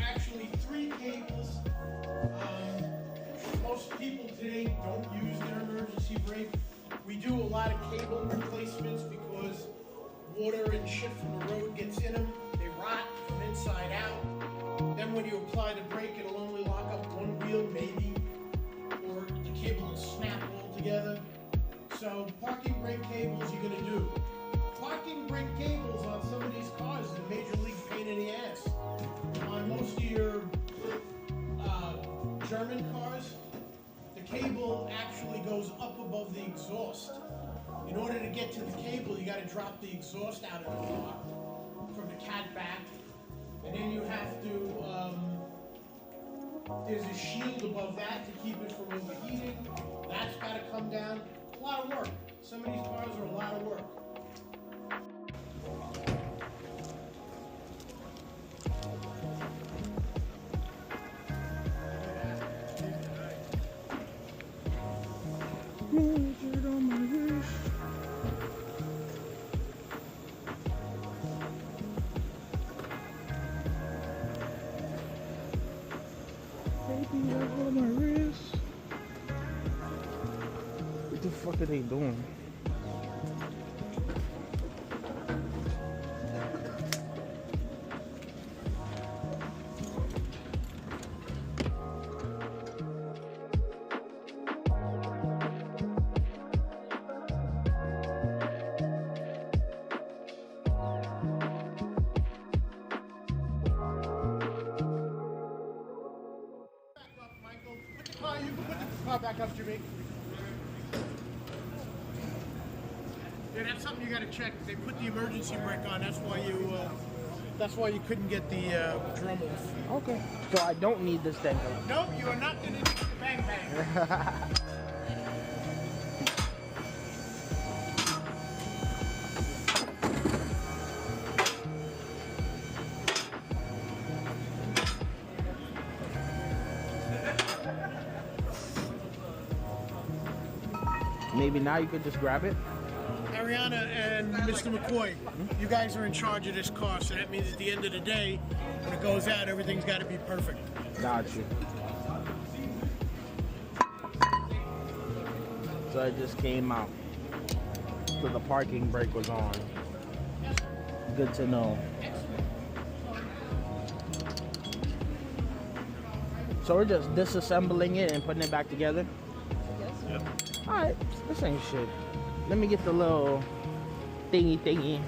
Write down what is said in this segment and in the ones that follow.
actually 3 cables. Most people today don't use their emergency brake. We do a lot of cable replacements because water and shit from the road gets in them. They rot from inside out. Then when you apply the brake, it'll only lock up one wheel, maybe, or the cable will snap altogether. So parking brake cables you're gonna do. Parking brake cables on some of these cars is a major league pain in the ass. On most of your German cars, the cable actually goes up above the exhaust. In order to get to the cable, you gotta drop the exhaust out of the car from the cat back. And then you have to, there's a shield above that to keep it from overheating. That's gotta come down. A lot of work. Some of these cars are a lot of work. Dirt on my wrist. Baby, dirt on my wrist. What the fuck are they doing? You can put the car back up, Jimmy. Yeah, that's something you got to check. They put the emergency brake on. That's why you couldn't get the drum off. Okay. So I don't need this thing. No, you are not going to need the bang bang. Maybe now you could just grab it. Ariana and Mr. McCoy, you guys are in charge of this car, so that means at the end of the day, when it goes out, everything's got to be perfect. Got you. So it just came out. So the parking brake was on. Good to know. So we're just disassembling it and putting it back together? Yep. Alright, this ain't shit. Let me get the little thingy.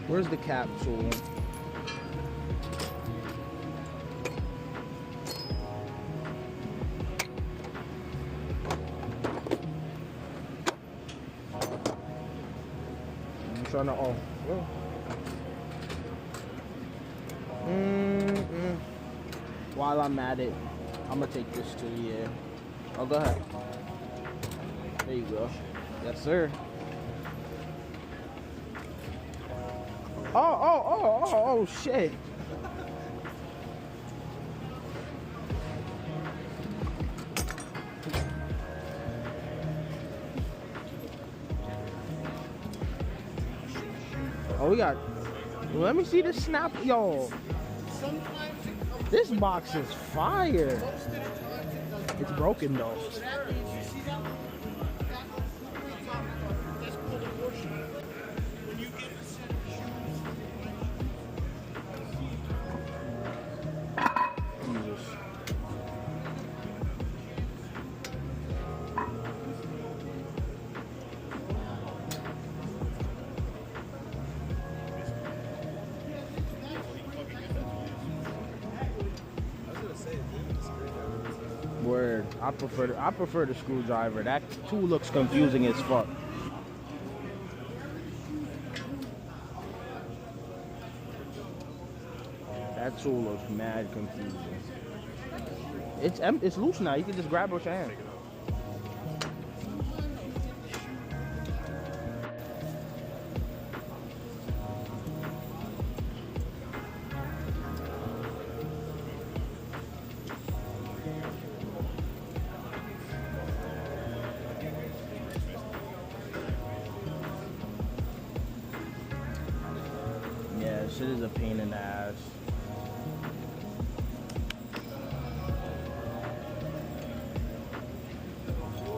Where's the capsule? I'm trying to, While I'm at it, I'm gonna take this too, yeah. Oh, go ahead. There you go. Yes, sir. Oh, shit. Oh, we got, let me see this snap, yo. Sometimes it comes. This box is fire. Most of the time it does. It's broken though. So that means you see that one? That that's called a washer. When you get a set of Jesus. Word. I prefer the screwdriver. That tool looks confusing as fuck. That tool looks mad confusing. It's loose now. You can just grab it with your hand. shit is a pain in the ass.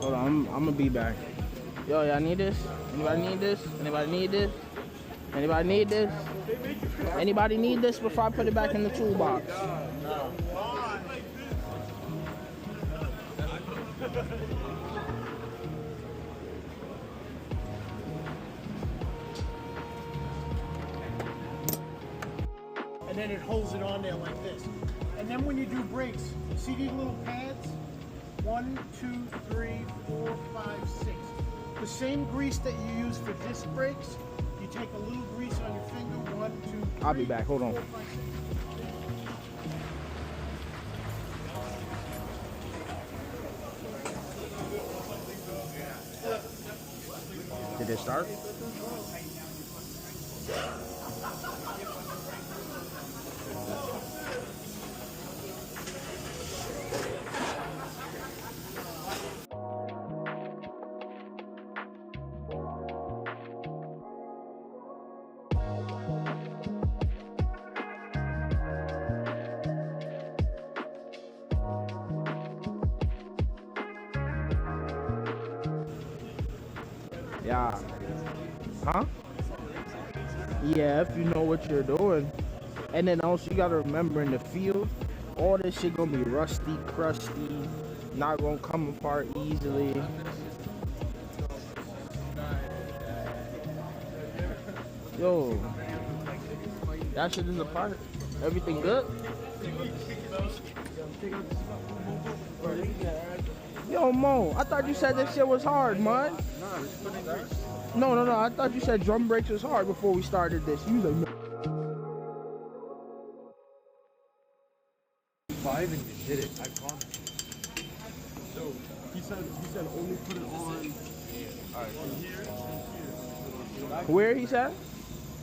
Hold on, I'm gonna be back. Yo, y'all need this? Anybody need this? Anybody need this? Anybody need this? Anybody need this before I put it back in the toolbox? And then it holds it on there like this. And then when you do brakes, see these little pads? 1, 2, 3, 4, 5, 6. The same grease that you use for disc brakes, you take a little grease on your finger. 1, 2, 3. I'll be back. Hold on. 4, 5, 6. Did it start? Yeah. Huh? Yeah, if you know what you're doing. And then also you gotta remember in the field, all this shit gonna be rusty, crusty, not gonna come apart easily. Yo, that shit is apart. Everything good? Yo, Mo, I thought you said this shit was hard, man. No. I thought you said drum brakes was hard before we started this. You was like, no. 5 and you did it. I promise. So he said only put it on. Alright. Where he said?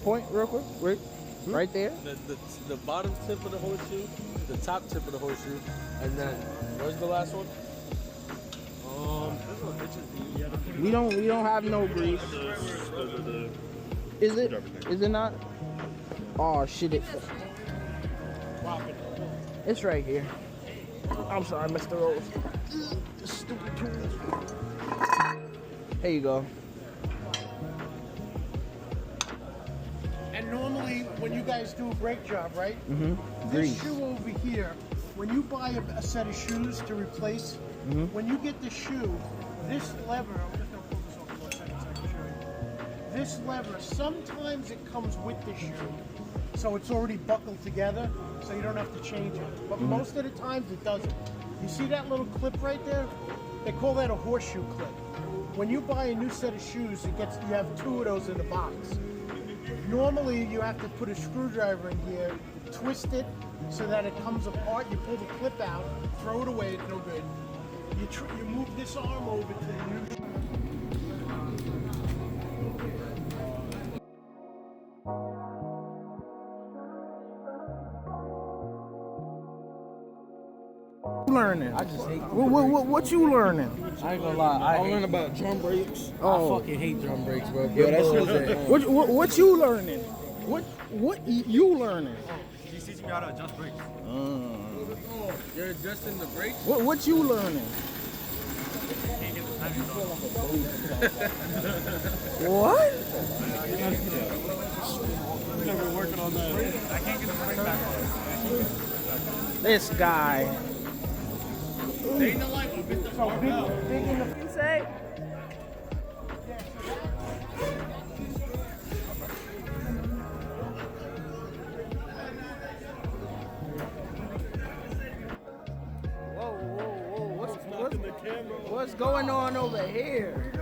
Point real quick. Wait. Right there. The bottom tip of the horseshoe, the top tip of the horseshoe, and then where's the last one? We don't have no grease. Is it? Is it not? Oh shit! It's right here. I'm sorry, Mr. Rose. Stupid tools. Here you go. And normally, when you guys do a brake job, right? Mm-hmm. This shoe over here, when you buy a set of shoes to replace, when you get the shoe, this lever, I'm just going to pull this off for a second so I can show you. This lever, sometimes it comes with the shoe, so it's already buckled together, so you don't have to change it. But most of the times it doesn't. You see that little clip right there? They call that a horseshoe clip. When you buy a new set of shoes, you have 2 of those in the box. Normally, you have to put a screwdriver in here, twist it so that it comes apart. You pull the clip out, throw it away, it's no good. You move this arm over to the new. Learning. I just hate. What you learning? I ain't gonna lie. I learn about drum brakes. Oh. I fucking hate drum brakes, bro. Yo, that's what you learning? What you learning? He's teaching me how to adjust brakes. You're adjusting the brakes. What you learning? Can't get the timing on. What? We've been working on that. I can't get the brake back on. This guy. They ain't no light, but Mr. Barbell. You say? Whoa. What's going on over here?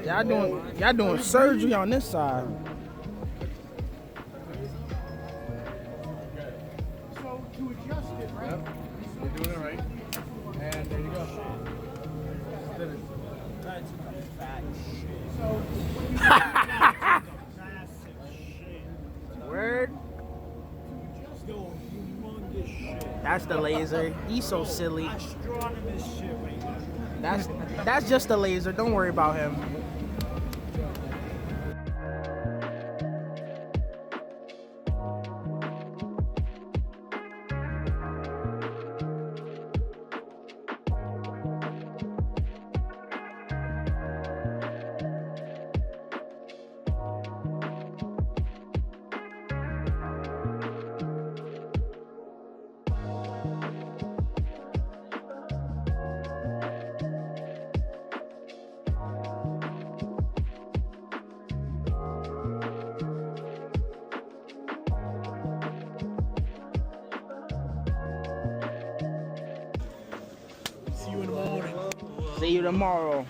Y'all doing surgery on this side. So to adjust it, right? Yep. You're doing it right. And there you go. Word. That's the laser. He's so silly. That's just the laser. Don't worry about him. See you tomorrow.